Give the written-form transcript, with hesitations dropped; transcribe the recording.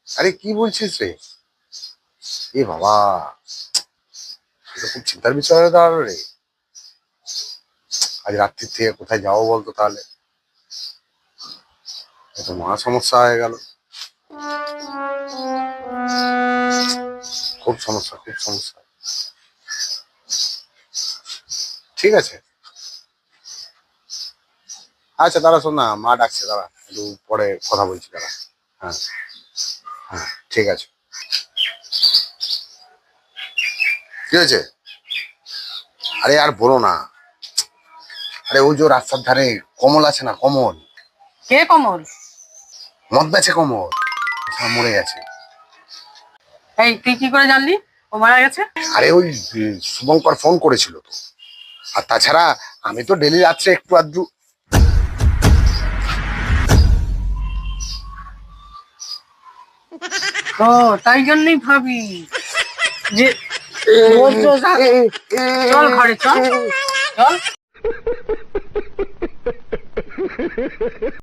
আরে কি বলছিস রে? এ বাবা, এটা খুব চিন্তার বিষয় হয়ে দাঁড়ালো রে। আজ রাত্রির থেকে কোথায় যাবো বলতো তাহলে? এত মহা সমস্যা হয়ে গেল। খুব সমস্যা, খুব সমস্যা। ঠিক আছে, আচ্ছা দাঁড়া, শোন না, মা ডাকছে, দাঁড়া একটু পরে কথা বলছি, দাঁড়া। হ্যাঁ, হ্যাঁ, ঠিক আছে। কি হয়েছে? আরে আর বলো না। আরে ওই যে রাস্তার ধারে কমল আছে না, কমল। কে কমল? মদ বেচে কমল, মরে গেছে। এই তুই কি করে জানলি ও মারা গেছে? আরে ওই শুভঙ্কর ফোন করেছিল তো। আর তাছাড়া আমি তো ডেলি রাত্রে একটু আধটু। ও, তাই জন্যই ভাবি যে রোজ রোজ চল ঘরে চল চল।